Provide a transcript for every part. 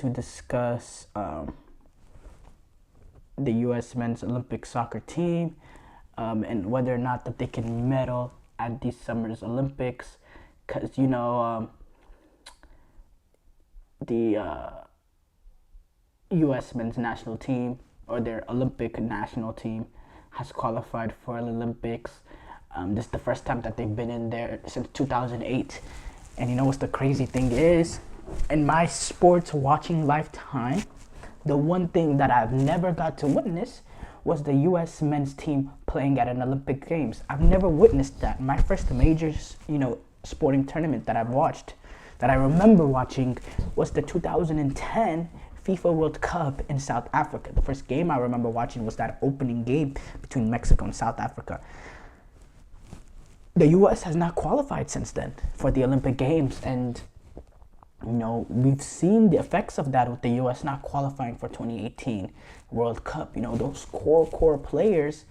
to discuss the U.S. men's Olympic soccer team and whether or not that they can medal at this summer's Olympics. Because, the U.S. men's national team, or their Olympic national team, has qualified for the Olympics. This is the first time that they've been in there since 2008. And you know what's the crazy thing is? In my sports watching lifetime, the one thing that I've never got to witness was the U.S. men's team playing at an Olympic Games. I've never witnessed that. My first major, sporting tournament that I've watched, that I remember watching, was the 2010 FIFA World Cup in South Africa. The first game I remember watching was that opening game between Mexico and South Africa. The U.S. has not qualified since then for the Olympic Games, and we've seen the effects of that with the U.S. not qualifying for 2018 World Cup. Those core players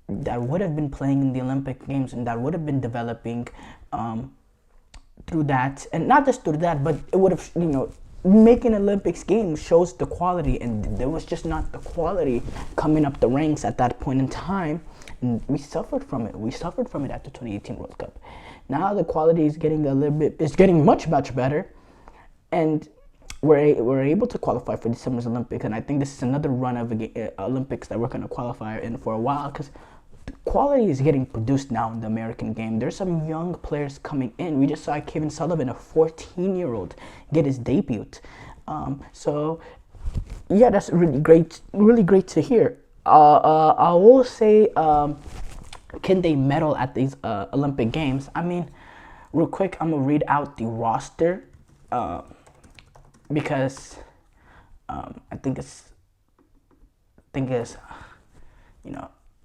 that would have been playing in the Olympic Games and that would have been developing through that, and not just through that, but it would have, making Olympics games shows the quality, and there was just not the quality coming up the ranks at that point in time, and we suffered from it. We suffered from it at the 2018 World Cup. Now the quality is getting much better, and we're able to qualify for this summer's Olympics, and I think this is another run of Olympics that we're going to qualify in for a while, because quality is getting produced now in the American game. There's some young players coming in. We just saw Kevin Sullivan, a 14-year-old, get his debut. So yeah, that's really great to hear. I will say, can they medal at these Olympic Games? I mean, real quick, I'm gonna read out the roster because I think it's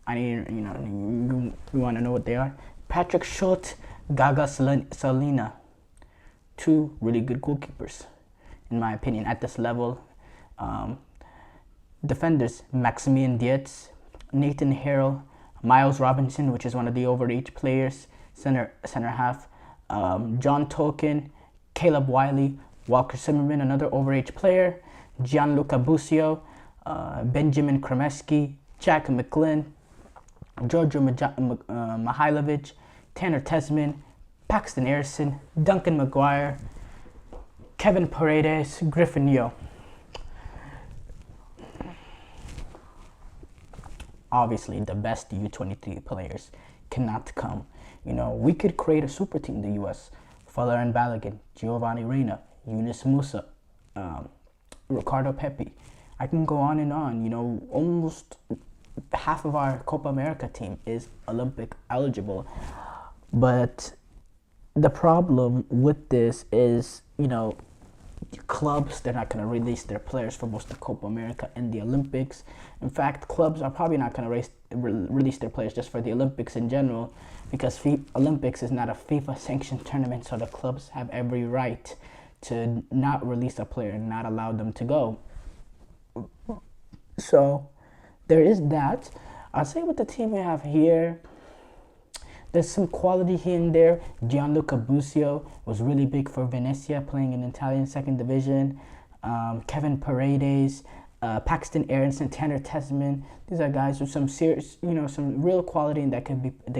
I need, you want to know what they are. Patrick Schultz, Gaga Salina, two really good goalkeepers, in my opinion, at this level. Defenders, Maximian Dietz, Nathan Harrell, Miles Robinson, which is one of the overage players, center half, John Tolkien, Caleb Wiley, Walker Zimmerman, another overage player, Gianluca Busio, Benjamin Kremeski, Jack McGlynn, Giorgio Mihailovic, Tanner Tesman, Paxton Erison, Duncan McGuire, Kevin Paredes, Griffin Yo. Obviously, the best U23 players cannot come. We could create a super team in the U.S. Folarin Balogun, Giovanni Reina, Yunus Musa, Ricardo Pepi. I can go on and on. Almost half of our Copa America team is Olympic eligible. But the problem with this is, clubs, they're not going to release their players for most of Copa America and the Olympics. In fact, clubs are probably not going to release their players just for the Olympics in general, because Olympics is not a FIFA-sanctioned tournament, so the clubs have every right to not release a player and not allow them to go. So there is that. I'll say with the team we have here, there's some quality here and there. Gianluca Busio was really big for Venezia, playing in Italian second division. Kevin Paredes, Paxton Erison, Tanner Tesman. These are guys with some serious, some real quality, and they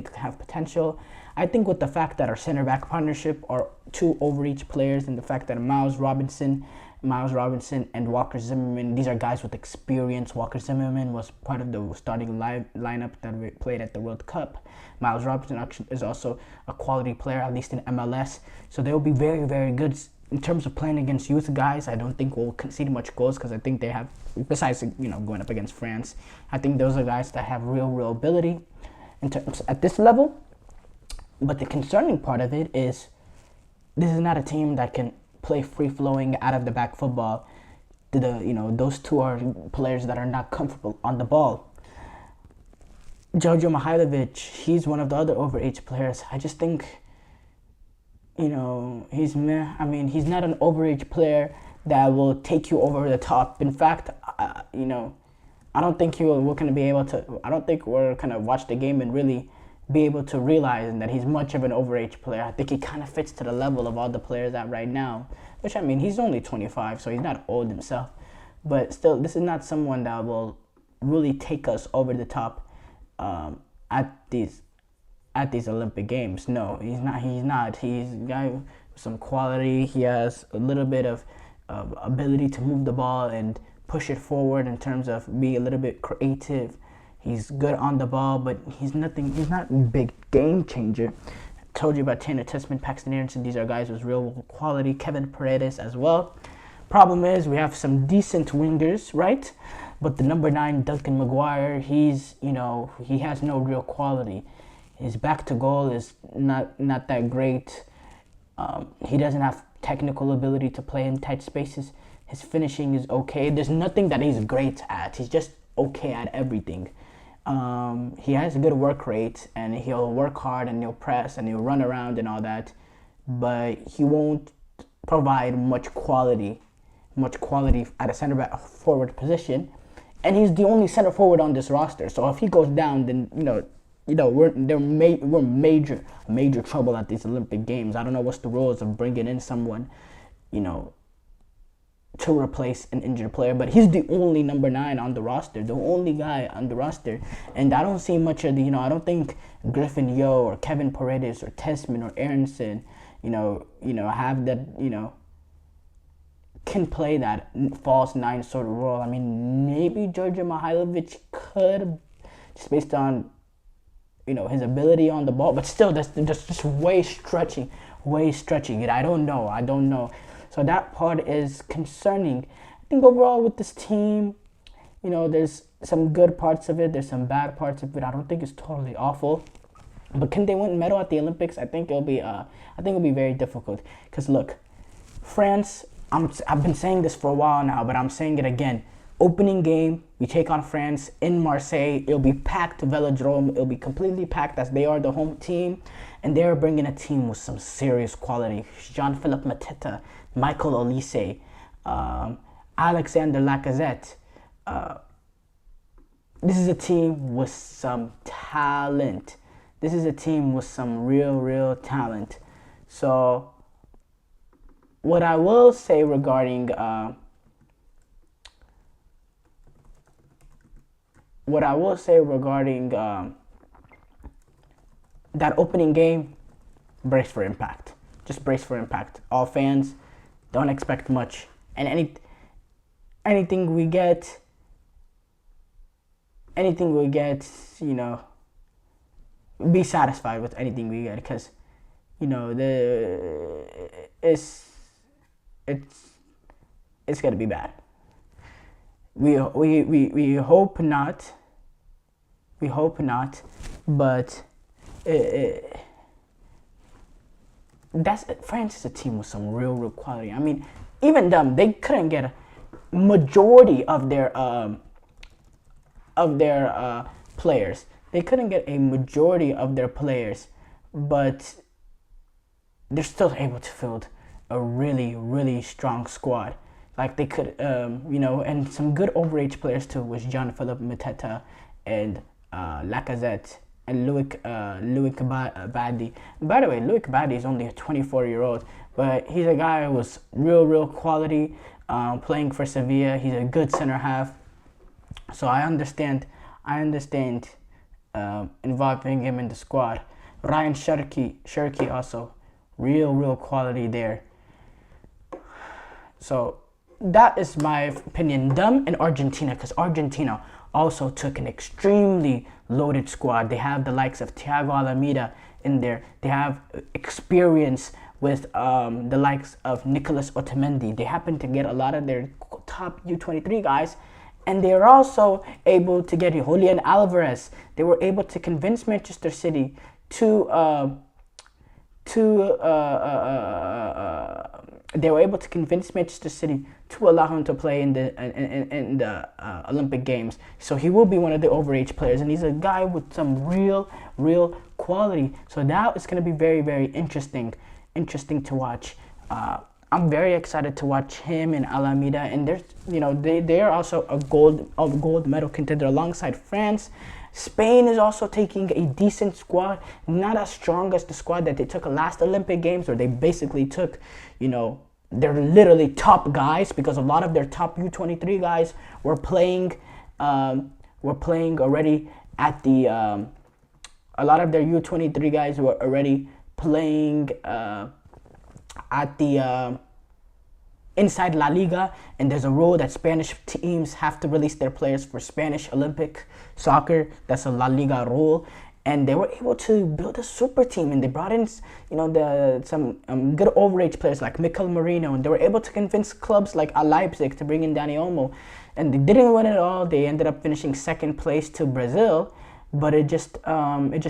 could have potential. I think with the fact that our center back partnership are two overreach players, and the fact that Miles Robinson and Walker Zimmerman, these are guys with experience. Walker Zimmerman was part of the starting lineup that we played at the World Cup. Miles Robinson is also a quality player, at least in MLS. So they'll be very, very good. In terms of playing against youth guys, I don't think we'll concede much goals, because I think they have, besides going up against France, I think those are guys that have real ability in terms at this level. But the concerning part of it is, this is not a team that can play free-flowing out of the back football. Those two are players that are not comfortable on the ball. Giorgio Mihailovic, he's one of the other overage players. I just think, he's meh. I mean, he's not an overage player that will take you over the top. In fact, I don't think we're going to be able to. I don't think we're going to watch the game and really be able to realize that he's much of an overage player. I think he kind of fits to the level of all the players at right now. which I mean, he's only 25, so he's not old himself. But still, this is not someone that will really take us over the top at these Olympic Games. No, he's not. He's a guy with some quality. He has a little bit of ability to move the ball and push it forward in terms of being a little bit creative. He's good on the ball, but he's not a big game changer. I told you about Tanner Tessman, Paxton Aronson. These are guys with real quality. Kevin Paredes as well. Problem is, we have some decent wingers, right? But the number 9, Duncan McGuire, he has no real quality. His back to goal is not that great. He doesn't have technical ability to play in tight spaces. His finishing is okay. There's nothing that he's great at. He's just okay at everything. He has a good work rate, and he'll work hard, and he'll press, and he'll run around and all that. But he won't provide much quality at a center back forward position. And he's the only center forward on this roster. So if he goes down, then we're major trouble at these Olympic Games. I don't know what's the rules of bringing in someone, to replace an injured player, but he's the only number 9 on the roster, the only guy on the roster, and I don't see much of I don't think Griffin Yo or Kevin Paredes or Tessman or Aronson, have that, can play that false 9 sort of role. I mean, maybe Georgia Mihailovic could, just based on, his ability on the ball, but still, that's just way stretching it. I don't know. So that part is concerning. I think overall with this team, there's some good parts of it. There's some bad parts of it. I don't think it's totally awful. But can they win a medal at the Olympics? I think it'll be very difficult. Because look, France. I've been saying this for a while now, but I'm saying it again. Opening game, we take on France in Marseille. It'll be packed to Velodrome. It'll be completely packed as they are the home team. And they're bringing a team with some serious quality. Jean-Philippe Mateta, Michael Olise, Alexander Lacazette. This is a team with some talent. This is a team with some real talent. So what I will say regarding that opening game, brace for impact. Just brace for impact. All fans, don't expect much. And anything we get, be satisfied with anything we get, because it's gonna be bad. We hope not. But France is a team with some real quality. I mean, even them, they couldn't get a majority of their players. They couldn't get a majority of their players, but they're still able to field a really strong squad. Like they could, and some good overage players too, was Jean-Philippe Mateta and Lacazette and Loic Badi. By the way, Loic Badi is only a 24-year-old, but he's a guy with real quality, playing for Sevilla. He's a good center half, so I understand involving him in the squad. Ryan Cherki also, real quality there. So that is my opinion. Them and Argentina, because Argentina also took an extremely loaded squad. They have the likes of Thiago Almeida in there. They have experience with the likes of Nicolas Otamendi. They happen to get a lot of their top U23 guys, and they are also able to get Julian Alvarez. They were able to convince Manchester City to allow him to play in the Olympic Games. So he will be one of the overage players, and he's a guy with some real quality. So that is going to be very interesting to watch. I'm very excited to watch him and Alameda, and they are also a gold medal contender alongside France. Spain is also taking a decent squad, not as strong as the squad that they took last Olympic Games, where they basically took, they're literally top guys, because a lot of their top U23 guys were playing already at the a lot of their U23 guys were already playing at the inside La Liga, and there's a rule that Spanish teams have to release their players for Spanish Olympic soccer. That's a La Liga rule, and they were able to build a super team, and they brought in, some good overage players like Mikel Merino, and they were able to convince clubs like Leipzig to bring in Dani Olmo, and they didn't win it all. They ended up finishing second place to Brazil. But it just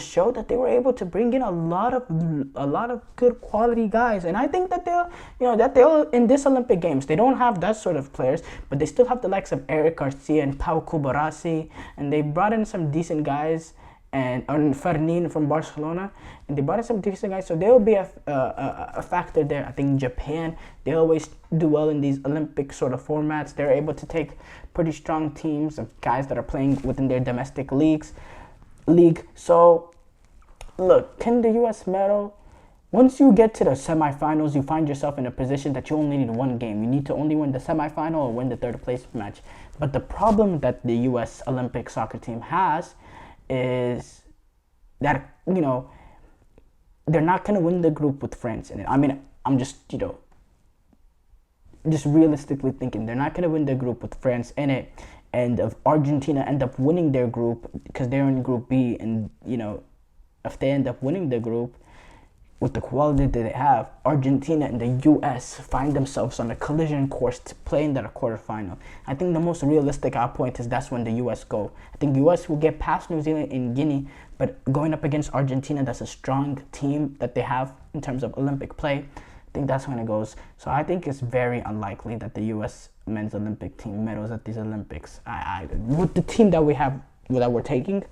showed that they were able to bring in a lot of good quality guys, and I think that they'll in this Olympic Games, they don't have that sort of players, but they still have the likes of Eric Garcia and Pau Cubarasi, and they brought in some decent guys, and Fernin from Barcelona, and they brought in some decent guys, so they'll be a factor there. I think Japan, they always do well in these Olympic sort of formats. They're able to take pretty strong teams of guys that are playing within their domestic league. So, look, can the U.S. medal? Once you get to the semifinals, you find yourself in a position that you only need one game. You need to only win the semifinal or win the third place match. But the problem that the U.S. Olympic soccer team has is that, they're not going to win the group with France in it. I mean, I'm just realistically thinking they're not going to win the group with France in it. And if Argentina end up winning their group, because they're in Group B, and if they end up winning the group with the quality that they have, Argentina and the U.S. find themselves on a collision course to play in that quarterfinal. I think the most realistic point is that's when the U.S. go. I think U.S. will get past New Zealand and Guinea, but going up against Argentina, that's a strong team that they have in terms of Olympic play. I think that's when it goes. So I think it's very unlikely that the U.S. men's Olympic team medals at these Olympics. With the team that we're taking,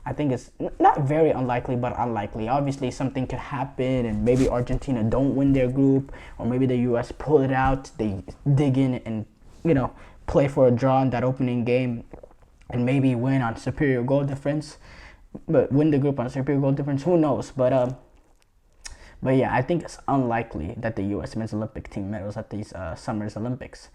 I think it's not very unlikely, but unlikely. Obviously, something could happen, and maybe Argentina don't win their group, or maybe the U.S. pull it out. They dig in and play for a draw in that opening game, and maybe win on superior goal difference. But win the group on superior goal difference, who knows? But yeah, I think it's unlikely that the U.S. men's Olympic team medals at these summer's Olympics.